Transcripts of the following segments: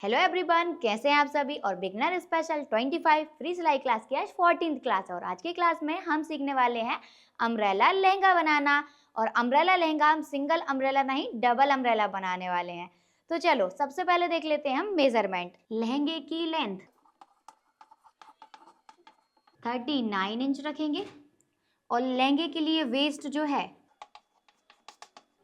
Hello everyone, कैसे हैं आप सभी। और बिगनर स्पेशल 25 फ्री सिलाई क्लास की आज 14th क्लास है और आज की क्लास में हम सीखने वाले हैं अम्ब्रेला लहंगा बनाना। और अम्ब्रेला लहंगा हम सिंगल अम्ब्रेला नहीं डबल अम्ब्रेला बनाने वाले हैं। तो चलो सबसे पहले देख लेते हैं हम मेजरमेंट। लहंगे की लेंथ 39 इंच रखेंगे और लहंगे के लिए वेस्ट जो है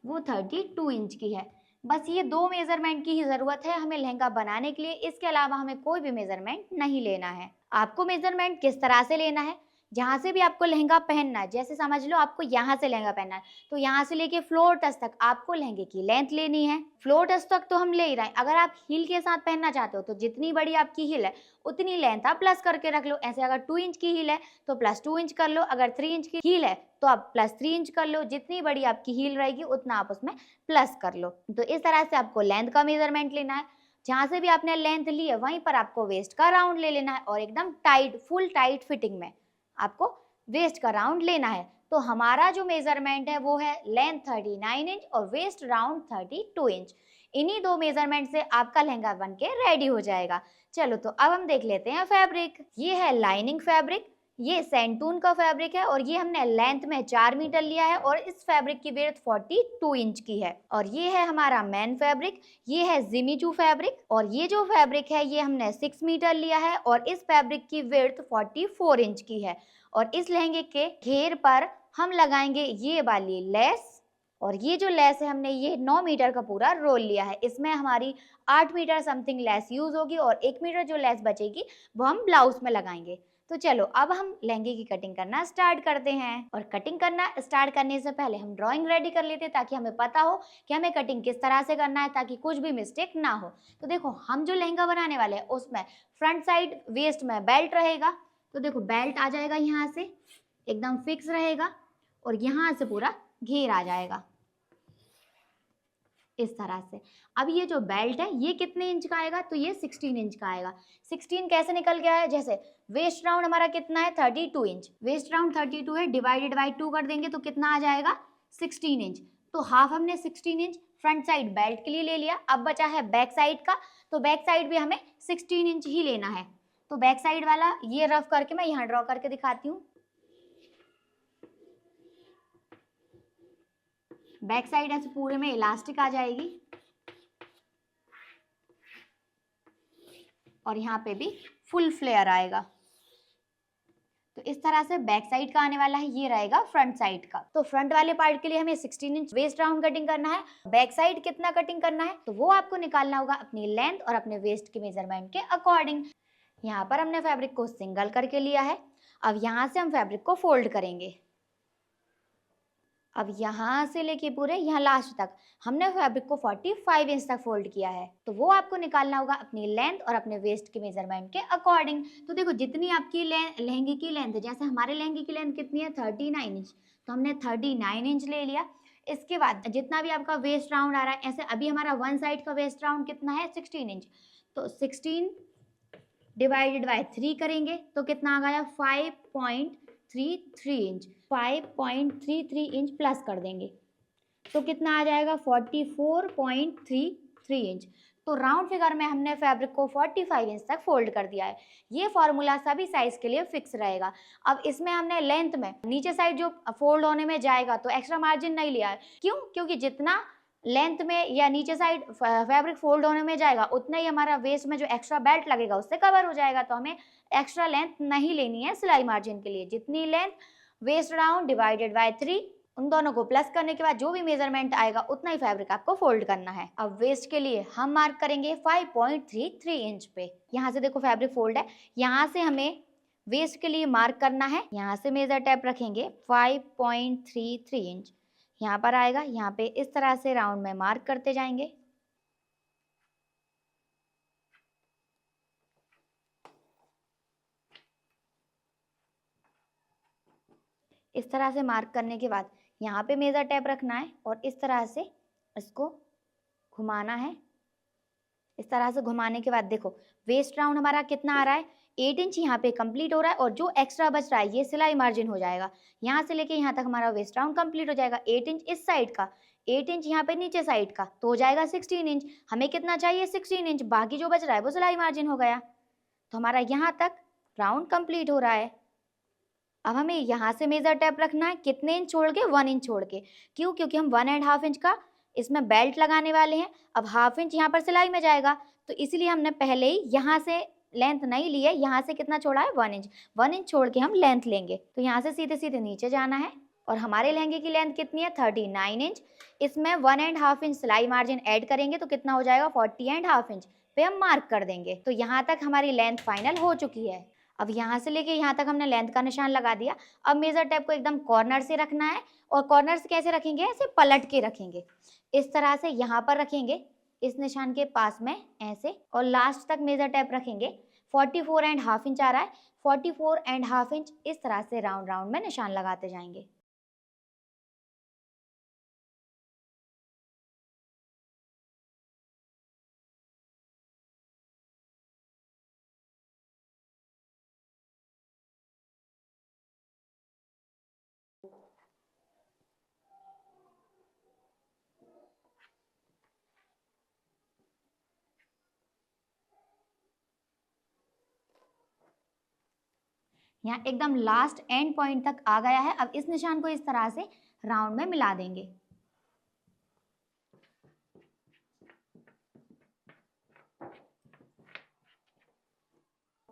वो 32 इंच की है। बस ये दो मेजरमेंट की ही जरूरत है हमें लहंगा बनाने के लिए, इसके अलावा हमें कोई भी मेजरमेंट नहीं लेना है। आपको मेजरमेंट किस तरह से लेना है, जहां से भी आपको लहंगा पहनना है, जैसे समझ लो आपको यहाँ से लहंगा पहनना है तो यहाँ से लेके फ्लोर टच तक आपको लहंगे की लेंथ लेनी है। फ्लोर टच तक तो हम ले ही रहे हैं, अगर आप हील के साथ पहनना चाहते हो तो जितनी बड़ी आपकी हील है उतनी लेंथ आप प्लस करके रख लो। ऐसे अगर 2 इंच की हील है तो प्लस 2 इंच कर लो, अगर 3 इंच की हील है तो आप प्लस 3 इंच कर लो। जितनी बड़ी आपकी हील रहेगी उतना आप उसमें प्लस कर लो। तो इस तरह से आपको लेंथ का मेजरमेंट लेना है। जहां से भी आपने लेंथ ली है वहीं पर आपको वेस्ट का राउंड ले लेना है और एकदम टाइट फुल टाइट फिटिंग में आपको वेस्ट का राउंड लेना है। तो हमारा जो मेजरमेंट है वो है लेंथ 39 इंच और वेस्ट राउंड 32 इंच। इन्हीं दो मेजरमेंट से आपका लहंगा बन के रेडी हो जाएगा। चलो तो अब हम देख लेते हैं फैब्रिक। ये है लाइनिंग फैब्रिक, ये सेंटून का फैब्रिक है और ये हमने लेंथ में 4 मीटर लिया है और इस फैब्रिक की विड्थ 42 इंच की है। और ये है हमारा मेन फैब्रिक, ये है जिमीचू फैब्रिक और ये जो फैब्रिक है ये हमने 6 मीटर लिया है और इस फैब्रिक की विड्थ 44 इंच की है। और इस लहंगे के घेर पर हम लगाएंगे ये वाली लेस और ये जो लेस है हमने ये 9 मीटर का पूरा रोल लिया है। इसमें हमारी 8 मीटर समथिंग लेस यूज होगी और 1 मीटर जो लेस बचेगी वो हम ब्लाउज में लगाएंगे। तो चलो अब हम लहंगे की कटिंग करना स्टार्ट करते हैं। और कटिंग करना स्टार्ट करने से पहले हम ड्राइंग रेडी कर लेते हैं ताकि हमें पता हो कि हमें कटिंग किस तरह से करना है, ताकि कुछ भी मिस्टेक ना हो। तो देखो हम जो लहंगा बनाने वाले हैं उसमें फ्रंट साइड वेस्ट में बेल्ट रहेगा। तो देखो बेल्ट आ जाएगा यहाँ से एकदम फिक्स रहेगा और यहाँ से पूरा घेर आ जाएगा इस तरह से। अब ये जो बेल्ट है ये कितने इंच का आएगा, तो ये 16 इंच का आएगा। 16 कैसे निकल गया है, जैसे वेस्ट राउंड हमारा कितना है 32 इंच, वेस्ट राउंड 32 है, डिवाइडेड बाई 2 कर देंगे तो कितना आ जाएगा 16 इंच। तो हाफ हमने 16 इंच फ्रंट साइड बेल्ट के लिए ले लिया। अब बचा है बैक साइड का, तो बैक साइड भी हमें 16 इंच ही लेना है। तो बैक साइड वाला ये रफ करके मैं यहाँ ड्रॉ करके दिखाती हूँ। बैक साइड ऐसे पूरे में इलास्टिक आ जाएगी और यहाँ पे भी फुल फ्लेयर आएगा। तो इस तरह से बैक साइड का आने वाला है, ये रहेगा फ्रंट साइड का। तो फ्रंट वाले पार्ट के लिए हमें 16 इंच वेस्ट राउंड कटिंग करना है। बैक साइड कितना कटिंग करना है तो वो आपको निकालना होगा अपनी लेंथ और अपने वेस्ट के मेजरमेंट के अकॉर्डिंग। यहाँ पर हमने फैब्रिक को सिंगल करके लिया है। अब यहाँ से हम फैब्रिक को फोल्ड करेंगे। अब यहाँ से लेके पूरे यहाँ लास्ट तक हमने फैब्रिक को 45 इंच तक फोल्ड किया है। तो वो आपको निकालना होगा अपनी लेंथ और अपने वेस्ट के मेजरमेंट के अकॉर्डिंग। तो देखो जितनी आपकी लहंगे की लेंथ है, जैसे हमारे लहंगे की लेंथ कितनी है 39 इंच, तो हमने 39 इंच ले लिया। इसके बाद जितना भी आपका वेस्ट राउंड आ रहा है, ऐसे अभी हमारा वन साइड का वेस्ट राउंड कितना है 16 इंच, तो 16 डिवाइडेड बाय 3 करेंगे तो कितना आ गया 5.33 इंच। 5.33 इंच प्लस कर देंगे तो कितना आ जाएगा 44.33 इंच। तो राउंड फिगर में हमने फैब्रिक को 45 इंच तक फोल्ड कर दिया है। ये फॉर्मूला सभी साइज के लिए फिक्स रहेगा। अब इसमें हमने लेंथ में नीचे साइड जो फोल्ड होने में जाएगा तो एक्स्ट्रा मार्जिन नहीं लिया है। क्यों, क्योंकि जितना लेंथ में या नीचे साइड फैब्रिक फोल्ड होने में जाएगा उतना ही हमारा वेस्ट में जो एक्स्ट्रा बेल्ट लगेगा उससे कवर हो जाएगा। तो हमें एक्स्ट्रा लेंथ नहीं लेनी है सिलाई मार्जिन के लिए। जितनी length waist round divided by 3, उन दोनों को प्लस करने के बाद जो भी मेजरमेंट आएगा उतना ही फैब्रिक आपको फोल्ड करना है। अब वेस्ट के लिए हम मार्क करेंगे 5.33 इंच पे। यहाँ से देखो फैब्रिक फोल्ड है, यहाँ से हमें वेस्ट के लिए मार्क करना है। यहाँ से मेजर टेप रखेंगे 5.33 इंच, यहाँ पर आएगा। यहाँ पे इस तरह से राउंड में मार्क करते जाएंगे। इस तरह से मार्क करने के बाद यहाँ पे मेजर टेप रखना है और इस तरह से इसको घुमाना है। इस तरह से घुमाने के बाद देखो वेस्ट राउंड हमारा कितना आ रहा है 8 इंच यहाँ पे कंप्लीट हो रहा है और जो एक्स्ट्रा बच रहा है ये सिलाई मार्जिन हो जाएगा। यहाँ से लेके यहाँ तक हमारा वेस्ट राउंड कंप्लीट हो जाएगा। 8 इंच इस साइड का, 8 इंच यहाँ पे नीचे साइड का, तो हो जाएगा 16 इंच। हमें कितना चाहिए? 16 इंच। बाकी जो बच रहा है वो सिलाई मार्जिन हो गया। तो हमारा यहाँ तक राउंड कंप्लीट हो रहा है। अब हमें यहाँ से मेजर टेप रखना है, कितने इंच छोड़ के? 1 इंच छोड़ के। क्यों? क्योंकि हम 1.5 इंच का इसमें बेल्ट लगाने वाले हैं। अब ½ इंच यहाँ पर सिलाई में जाएगा, तो इसलिए हमने पहले ही यहाँ से लेंथ नहीं ली है, यहाँ से कितना छोड़ा है? 1 इंच। 1 इंच छोड़ के हम लेंथ लेंगे, तो यहाँ से सीधे सीधे नीचे जाना है। और हमारे लहंगे की लेंथ कितनी है? 39 इंच। इसमें 1.5 इंच सिलाई मार्जिन ऐड करेंगे तो कितना हो जाएगा? 40.5 इंच पे हम मार्क कर देंगे। तो यहाँ तक हमारी लेंथ फाइनल हो चुकी है। अब यहाँ से लेके यहाँ तक हमने लेंथ का निशान लगा दिया। अब मेजर टेप को एकदम कॉर्नर से रखना है, और कॉर्नर से कैसे रखेंगे? ऐसे पलट के रखेंगे, इस तरह से यहाँ पर रखेंगे, इस निशान के पास में ऐसे, और लास्ट तक मेजर टेप रखेंगे। 44.5 इंच आ रहा है, 44.5 इंच इस तरह से राउंड राउंड में निशान लगाते जाएंगे। यहाँ एकदम लास्ट एंड पॉइंट तक आ गया है। अब इस निशान को इस तरह से राउंड में मिला देंगे।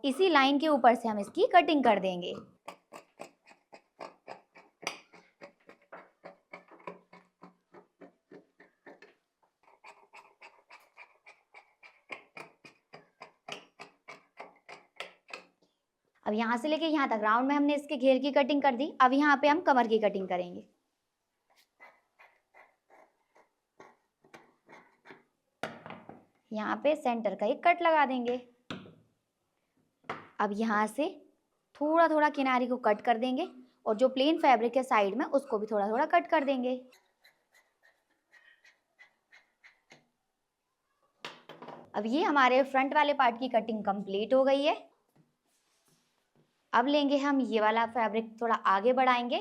इसी लाइन के ऊपर से हम इसकी कटिंग कर देंगे। अब यहाँ से लेके यहाँ तक राउंड में हमने इसके घेर की कटिंग कर दी। अब यहाँ पे हम कमर की कटिंग करेंगे। यहाँ पे सेंटर का एक कट लगा देंगे। अब यहाँ से थोड़ा थोड़ा किनारे को कट कर देंगे, और जो प्लेन फैब्रिक है साइड में उसको भी थोड़ा थोड़ा कट कर देंगे। अब ये हमारे फ्रंट वाले पार्ट की कटिंग कंप्लीट हो गई है। अब लेंगे हम ये वाला फैब्रिक, थोड़ा आगे बढ़ाएंगे,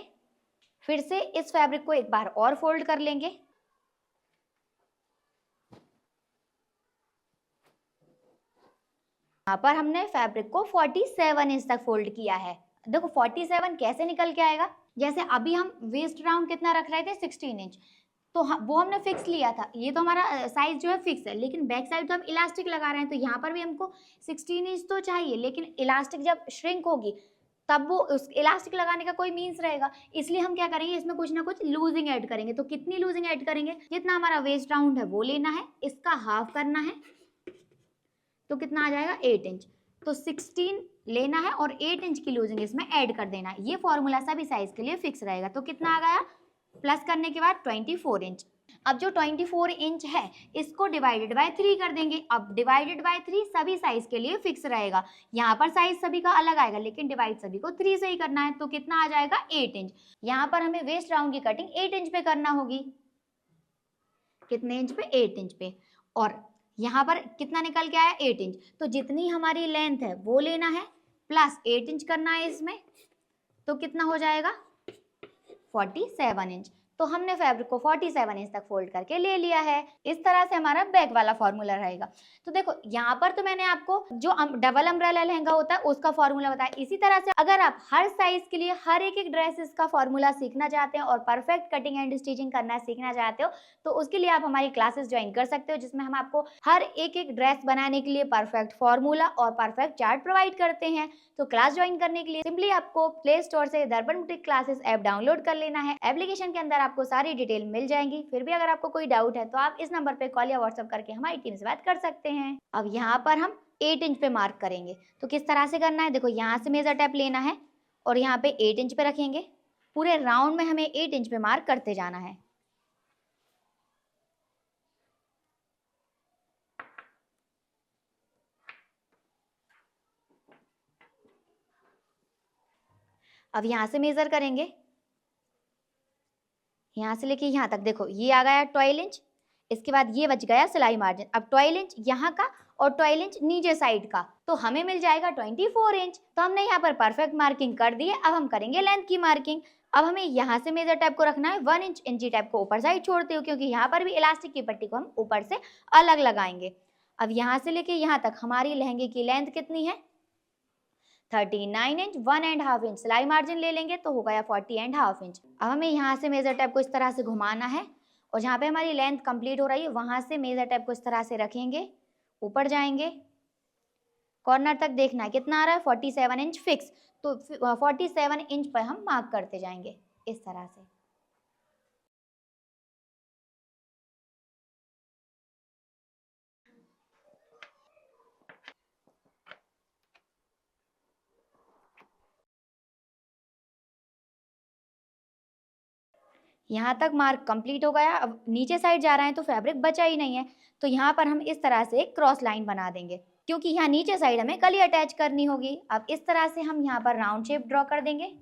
फिर से इस फैब्रिक को एक बार और फोल्ड कर लेंगे। यहाँ पर हमने फैब्रिक को 47 इंच तक फोल्ड किया है। देखो 47 कैसे निकल के आएगा? जैसे अभी हम वेस्ट राउंड कितना रख रहे थे? 16 इंच, तो वो हमने फिक्स लिया था। ये तो हमारा साइज जो है फिक्स है, लेकिन बैक साइड तो हम इलास्टिक लगा रहे हैं, तो यहाँ पर भी हमको 16 इंच तो चाहिए, लेकिन इलास्टिक जब श्रिंक होगी तब वो उस इलास्टिक लगाने का कोई मीन्स रहेगा। इसलिए हम क्या करेंगे? इसमें कुछ ना कुछ लूजिंग ऐड करेंगे। तो कितनी लूजिंग ऐड करेंगे? जितना हमारा वेस्ट राउंड है वो लेना है, इसका हाफ करना है, तो कितना आ जाएगा? 8 इंच। तो 16 लेना है और 8 इंच की लूजिंग इसमें ऐड कर देना है। ये फॉर्मूला सभी साइज के लिए फिक्स रहेगा। तो कितना आ गया? प्लस करने के बाद 24 इंच। अब जो 24 इंच है इसको डिवाइडेड बाय 3 कर देंगे। अब डिवाइडेड बाय 3 सभी साइज के लिए फिक्स रहेगा। यहाँ पर साइज सभी का अलग आएगा, लेकिन डिवाइड सभी को 3 से ही करना है। तो कितना आ जाएगा? 8 इंच। यहाँ पर हमें वेस्ट राउंड की कटिंग 8 इंच पे करना होगी। कितने इंच पे? 8 इंच पे। और यहाँ पर कितना निकल के आया? 8 इंच। तो जितनी हमारी लेंथ है वो लेना है, प्लस 8 इंच करना है इसमें, तो कितना हो जाएगा? 47 इंच। तो हमने फैब्रिक को 47 इंच तक फोल्ड करके ले लिया है। इस तरह से हमारा बैक वाला फॉर्मूला रहेगा। तो देखो यहाँ पर तो मैंने आपको जो डबल अम्ब्रेला लहंगा होता है उसका फॉर्मूला बताया। इसी तरह से अगर आप हर साइज के लिए हर एक ड्रेसेस का फॉर्मूला सीखना चाहते हैं और परफेक्ट कटिंग एंड स्टिचिंग करना सीखना चाहते हो, तो उसके लिए आप हमारी क्लासेस ज्वाइन कर सकते हो, जिसमें हम आपको हर एक ड्रेस बनाने के लिए परफेक्ट फॉर्मूला और परफेक्ट चार्ट प्रोवाइड करते हैं। तो क्लास ज्वाइन करने के लिए सिंपली आपको प्ले स्टोर से दर्पण बुटीक क्लासेस ऐप डाउनलोड कर लेना है। एप्लीकेशन के अंदर आपको सारी डिटेल मिल जाएंगी। फिर भी अगर आपको कोई डाउट है तो आप इस नंबर पे कॉल या व्हाट्सएप करके हमारी टीम से बात कर सकते हैं। अब यहाँ पर हम 8 इंच पे मार्क करेंगे। तो किस तरह से करना है? देखो यहाँ से मेजर टेप लेना है और यहाँ पे 8 इंच पे रखेंगे। पूरे राउंड में हमें 8 इंच पे मार्क करते जाना है। अब यहाँ से मेजर करेंगे, यहाँ से लेके यहाँ तक। देखो ये आ गया 12 इंच। इसके बाद ये बच गया सिलाई मार्जिन। अब 12 इंच यहाँ का और 12 इंच नीचे साइड का, तो हमें मिल जाएगा 24 इंच। तो हमने यहाँ पर परफेक्ट मार्किंग कर दी है। अब हम करेंगे लेंथ की मार्किंग। अब हमें यहाँ से मेजर टेप को रखना है 1 इंच, इंची टेप को ऊपर साइड छोड़ते हो, क्योंकि यहाँ पर भी इलास्टिक की पट्टी को हम ऊपर से अलग लगाएंगे। अब यहाँ से लेके यहाँ तक हमारी लहंगे की लेंथ कितनी है? 39 इंच। 1.5 इंच सिलाई मार्जिन ले लेंगे तो हो गया 40.5 इंच। अब हमें यहाँ से मेजर टेप को इस तरह से घुमाना है और जहाँ पे हमारी लेंथ कंप्लीट हो रही है वहां से मेजर टेप को इस तरह से रखेंगे, ऊपर जाएंगे, कॉर्नर तक देखना है कितना आ रहा है, 47 इंच फिक्स। तो 47 इंच पर हम मार्क करते जाएंगे इस तरह से। यहाँ तक मार्क कंप्लीट हो गया। अब नीचे साइड जा रहे हैं तो फैब्रिक बचा ही नहीं है, तो यहाँ पर हम इस तरह से एक क्रॉस लाइन बना देंगे, क्योंकि यहाँ नीचे साइड हमें कली अटैच करनी होगी। अब इस तरह से हम यहाँ पर राउंड शेप ड्रॉ कर देंगे।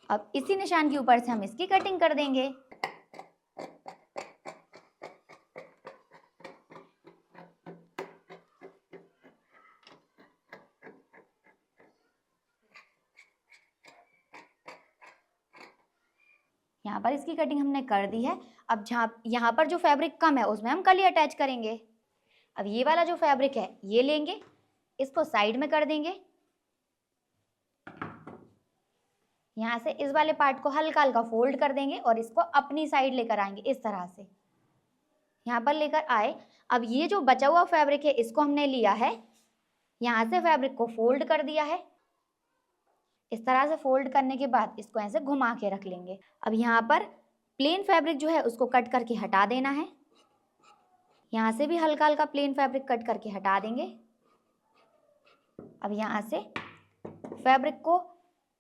अब इसी निशान के ऊपर से हम इसकी कटिंग कर देंगे। यहाँ पर इसकी कटिंग हमने कर दी है। अब जहाँ यहाँ पर जो फैब्रिक कम है उसमें हम कली अटैच करेंगे। अब ये वाला जो फैब्रिक है ये लेंगे, इसको साइड में कर देंगे। यहाँ से इस वाले पार्ट को हल्का हल्का फोल्ड कर देंगे और इसको अपनी साइड लेकर आएंगे इस तरह से, यहाँ पर लेकर आए। अब ये जो बचा हुआ फैब्रिक है इसको हमने लिया है, यहाँ से फैब्रिक को फोल्ड कर दिया है। इस तरह से फोल्ड करने के बाद इसको ऐसे घुमा के रख लेंगे। अब यहाँ पर प्लेन फैब्रिक जो है उसको कट करके हटा देना है। यहाँ से भी हल्का हल्का प्लेन फैब्रिक कट करके हटा देंगे। अब यहाँ से फैब्रिक को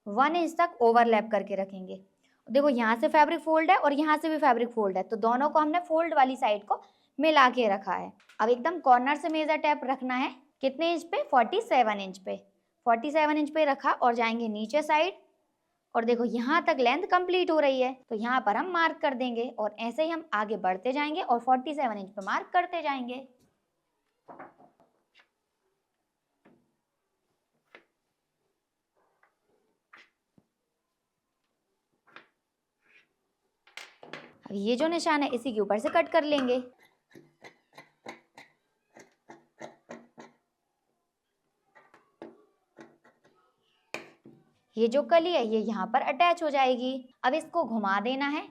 1 इंच तक ओवरलैप करके रखेंगे। देखो यहाँ से फैब्रिक फोल्ड है और यहाँ से भी फैब्रिक फोल्ड है, तो दोनों को हमने फोल्ड वाली साइड को मिला के रखा है। अब एकदम कॉर्नर से मेजर टेप रखना है, कितने इंच पे? 47 इंच पे। 47 इंच पे रखा और जाएंगे नीचे साइड, और देखो यहाँ तक लेंथ कंप्लीट हो रही है, तो यहाँ पर हम मार्क कर देंगे और ऐसे ही हम आगे बढ़ते जाएंगे और 47 इंच पे मार्क करते जाएंगे। अब ये जो निशान है इसी के ऊपर से कट कर लेंगे। ये जो कली है ये यहाँ पर अटैच हो जाएगी। अब इसको घुमा देना है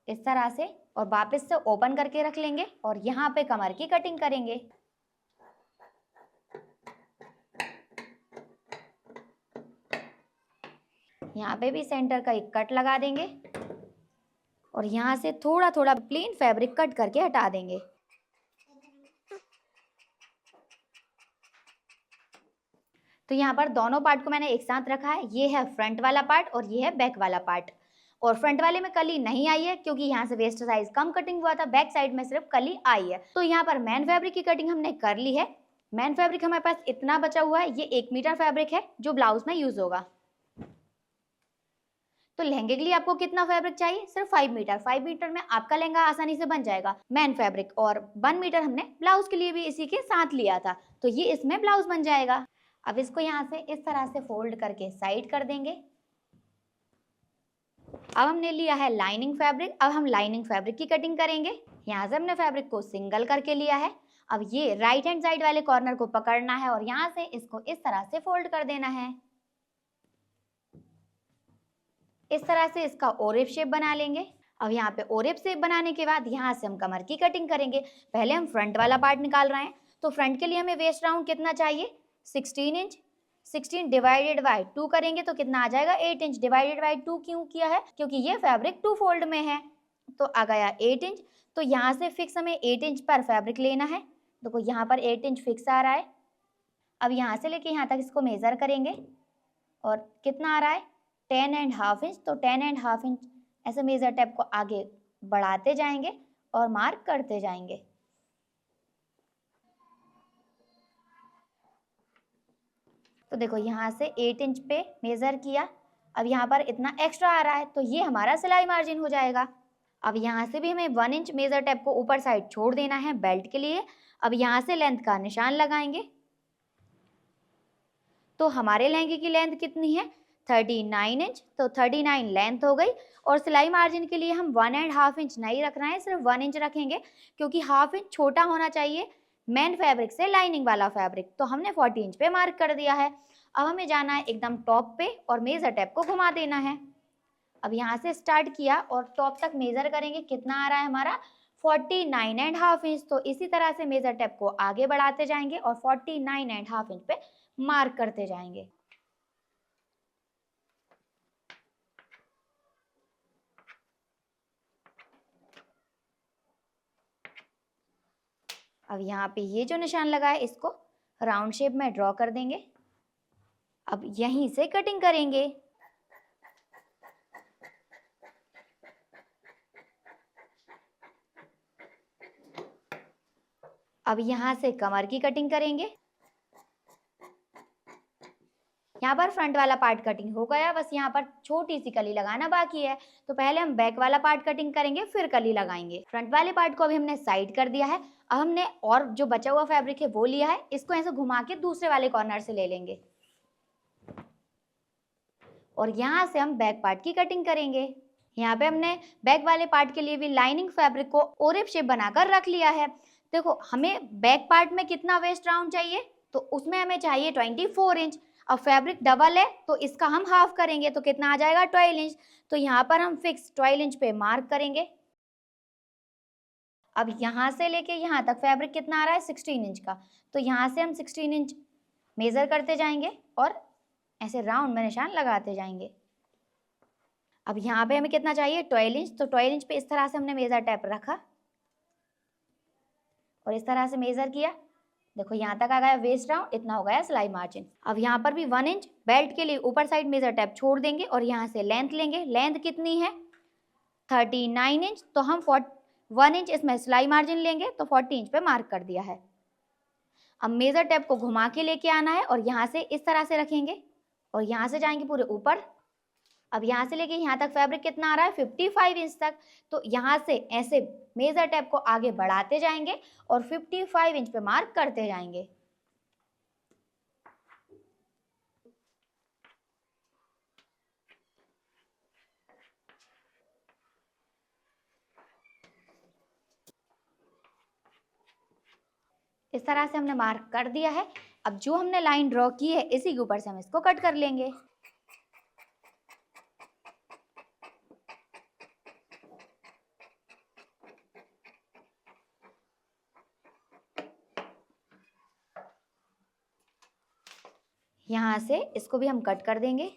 इस तरह से और वापस से ओपन करके रख लेंगे और यहाँ पे कमर की कटिंग करेंगे। यहाँ पे भी सेंटर का एक कट लगा देंगे और यहाँ से थोड़ा थोड़ा प्लेन फैब्रिक कट करके हटा देंगे। तो यहाँ पर दोनों पार्ट को मैंने एक साथ रखा है। ये है फ्रंट वाला पार्ट और ये है बैक वाला पार्ट। और फ्रंट वाले में कली नहीं आई है क्योंकि यहाँ से वेस्ट साइज कम कटिंग हुआ था, बैक साइड में सिर्फ कली आई है। तो यहाँ पर मेन फैब्रिक की कटिंग हमने कर ली है। मेन फैब्रिक हमारे पास इतना बचा हुआ है, ये 1 मीटर फैब्रिक है जो ब्लाउज में यूज होगा। तो लहंगे के लिए आपको कितना फैब्रिक चाहिए? सिर्फ 5 मीटर। 5 मीटर में आपका लहंगा आसानी से बन जाएगा मेन फैब्रिक, और 1 मीटर हमने ब्लाउज के लिए भी इसी के साथ लिया था, तो ये इसमें ब्लाउज बन जाएगा। अब इसको यहाँ से इस तरह से फोल्ड करके साइड कर देंगे। अब हमने लिया है लाइनिंग फैब्रिक। अब हम लाइनिंग फैब्रिक की कटिंग करेंगे। यहाँ से हमने फैब्रिक को सिंगल करके लिया है। अब ये राइट हैंड साइड वाले कॉर्नर को पकड़ना है और यहाँ से इसको इस तरह से फोल्ड कर देना है। इस तरह से इसका ओरेप शेप बना लेंगे। अब यहाँ पे ओरेप शेप बनाने के बाद यहाँ से हम कमर की कटिंग करेंगे। पहले हम फ्रंट वाला पार्ट निकाल रहे हैं, तो फ्रंट के लिए हमें वेस्ट राउंड कितना चाहिए? 16 इंच। 16 डिवाइडेड बाय 2 करेंगे तो कितना आ जाएगा? 8 इंच। डिवाइडेड बाय 2 क्यों किया है? क्योंकि ये फैब्रिक 2 फोल्ड में है, तो आ गया 8 इंच। तो यहाँ से फिक्स हमें 8 इंच पर फैब्रिक लेना है। देखो यहाँ पर 8 इंच फिक्स आ रहा है। अब यहाँ से लेके यहाँ तक इसको मेजर करेंगे और कितना आ रहा है? 10.5 इंच। तो 10.5 इंच ऐसे मेजर टेप को आगे बढ़ाते जाएंगे और मार्क करते जाएंगे। तो देखो यहाँ से 8 इंच पे मेजर किया अब यहाँ पर इतना एक्स्ट्रा आ रहा है तो ये हमारा सिलाई मार्जिन हो जाएगा। अब यहाँ से भी हमें 1 इंच मेजर टेप को ऊपर साइड छोड़ देना है बेल्ट के लिए। अब यहाँ से लेंथ का निशान लगाएंगे। तो हमारे लहंगे की लेंथ कितनी है? 39 इंच। तो 39 लेंथ हो गई। और सिलाई मार्जिन के लिए हम 1.5 इंच नहीं रखना है, सिर्फ 1 इंच रखेंगे, क्योंकि हाफ इंच छोटा होना चाहिए मेन फैब्रिक से लाइनिंग वाला फैब्रिक। तो हमने 40 इंच पे मार्क कर दिया है। अब हमें जाना है एकदम टॉप पे और मेजर टेप को घुमा देना है। अब यहाँ से स्टार्ट किया और टॉप तक मेजर करेंगे, कितना आ रहा है हमारा? 49.5 इंच। तो इसी तरह से मेजर टेप को आगे बढ़ाते जाएंगे और 49.5 इंच पे मार्क करते जाएंगे। अब यहाँ पे ये जो निशान लगा है इसको राउंड शेप में ड्रॉ कर देंगे। अब यहीं से कटिंग करेंगे। अब यहाँ से कमर की कटिंग करेंगे। यहाँ पर फ्रंट वाला पार्ट कटिंग हो गया, बस यहाँ पर छोटी सी कली लगाना बाकी है। तो पहले हम बैक वाला पार्ट कटिंग करेंगे, फिर कली लगाएंगे। फ्रंट वाले पार्ट को अभी हमने साइड कर दिया है। अब हमने और जो बचा हुआ फैब्रिक है वो लिया है, इसको ऐसे घुमा के दूसरे वाले कॉर्नर से ले लेंगे और यहाँ से हम बैक पार्ट की कटिंग करेंगे। यहाँ पे हमने बैक वाले पार्ट के लिए भी लाइनिंग फैब्रिक को ओरेप शेप बनाकर रख लिया है। देखो हमें बैक पार्ट में कितना वेस्ट राउंड चाहिए, तो उसमें हमें चाहिए 24 इंच। अब फैब्रिक डबल है तो इसका हम हाफ करेंगे, तो कितना आ जाएगा? 12 इंच। तो यहाँ पर हम फिक्स 12 इंच पे मार्क करेंगे। अब यहाँ से लेके यहाँ तक फैब्रिक कितना आ रहा है? 16 इंच का। तो यहाँ से हम 16 इंच मेजर करते जाएंगे और ऐसे राउंड में निशान लगाते जाएंगे। अब यहाँ पे हमें कितना चाहिए? 12 इंच। तो 12 इंच पे इस तरह से हमने मेजर टेप रखा और इस तरह से मेजर किया। देखो यहाँ तक आ गया वेस्ट राउंड, इतना हो गया सिलाई मार्जिन। अब यहाँ पर भी 1 इंच बेल्ट के लिए ऊपर साइड मेजर टेप छोड़ देंगे और यहाँ से लेंथ लेंगे। लेंथ कितनी है? 39 इंच। तो हम 1 इंच इसमें सिलाई मार्जिन लेंगे, तो 40 इंच पे मार्क कर दिया है। अब मेजर टेप को घुमा के लेके आना है और यहाँ से इस तरह से रखेंगे और यहाँ से जाएंगे पूरे ऊपर। अब यहाँ से लेके यहाँ तक फैब्रिक कितना आ रहा है? 55 इंच तक। तो यहाँ से ऐसे मेजर टेप को आगे बढ़ाते जाएंगे और 55 इंच पे मार्क करते जाएंगे। इस तरह से हमने मार्क कर दिया है। अब जो हमने लाइन ड्रॉ की है इसी के ऊपर से हम इसको कट कर लेंगे। यहाँ से इसको भी हम कट कर देंगे।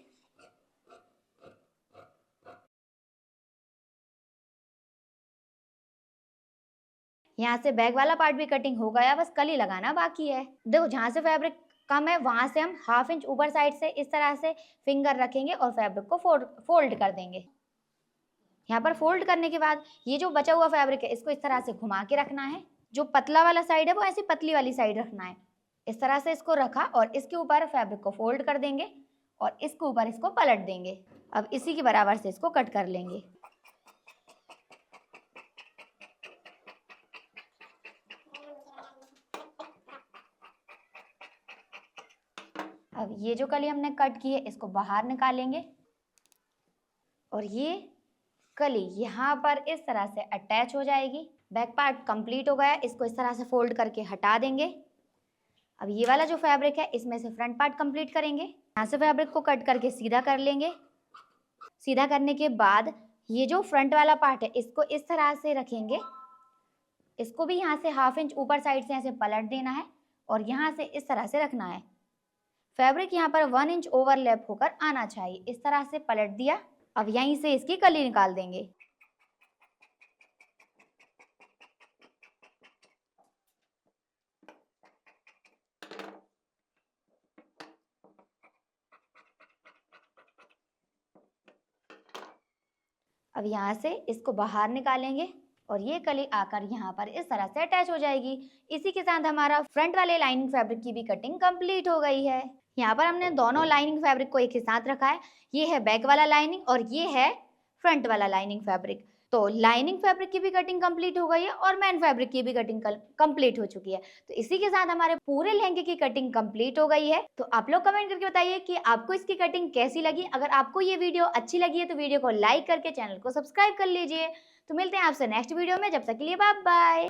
यहाँ से बैक वाला पार्ट भी कटिंग हो गया, बस कली लगाना बाकी है। देखो जहाँ से फैब्रिक कम है वहां से हम हाफ इंच ऊपर साइड से इस तरह से फिंगर रखेंगे और फैब्रिक को फोल्ड कर देंगे। यहाँ पर फोल्ड करने के बाद ये जो बचा हुआ फैब्रिक है इसको इस तरह से घुमा के रखना है। जो पतला वाला साइड है वो ऐसी पतली वाली साइड रखना है। इस तरह से इसको रखा और इसके ऊपर फैब्रिक को फोल्ड कर देंगे और इसके ऊपर इसको पलट देंगे। अब इसी के बराबर से इसको कट कर लेंगे। अब ये जो कली हमने कट की है इसको बाहर निकालेंगे और ये कली यहाँ पर इस तरह से अटैच हो जाएगी। बैक पार्ट कंप्लीट हो गया, इसको इस तरह से फोल्ड करके हटा देंगे। अब ये वाला जो फैब्रिक है इसमें से फ्रंट पार्ट कंप्लीट करेंगे। यहाँ से फैब्रिक को कट करके सीधा कर लेंगे। सीधा करने के बाद ये जो फ्रंट वाला पार्ट है इसको इस तरह से रखेंगे। इसको भी यहाँ से हाफ इंच ऊपर साइड से ऐसे पलट देना है और यहाँ से इस तरह से रखना है। फैब्रिक यहाँ पर 1 इंच ओवरलैप होकर आना चाहिए। इस तरह से पलट दिया। अब यहीं से इसकी कली निकाल देंगे। अब यहाँ से इसको बाहर निकालेंगे और ये कली आकर यहाँ पर इस तरह से अटैच हो जाएगी। इसी के साथ हमारा फ्रंट वाले लाइनिंग फैब्रिक की भी कटिंग कंप्लीट हो गई है। यहाँ पर हमने दोनों लाइनिंग फैब्रिक को एक ही साथ रखा है। ये है बैक वाला लाइनिंग और ये है फ्रंट वाला लाइनिंग फैब्रिक। तो लाइनिंग फैब्रिक की भी कटिंग कंप्लीट हो गई है और मेन फैब्रिक की भी कटिंग कंप्लीट हो चुकी है। तो इसी के साथ हमारे पूरे लहंगे की कटिंग कंप्लीट हो गई है। तो आप लोग कमेंट करके बताइए कि आपको इसकी कटिंग कैसी लगी। अगर आपको ये वीडियो अच्छी लगी है तो वीडियो को लाइक करके चैनल को सब्सक्राइब कर लीजिए। तो मिलते हैं आपसे नेक्स्ट वीडियो में, जब तक के लिए बाय बाय।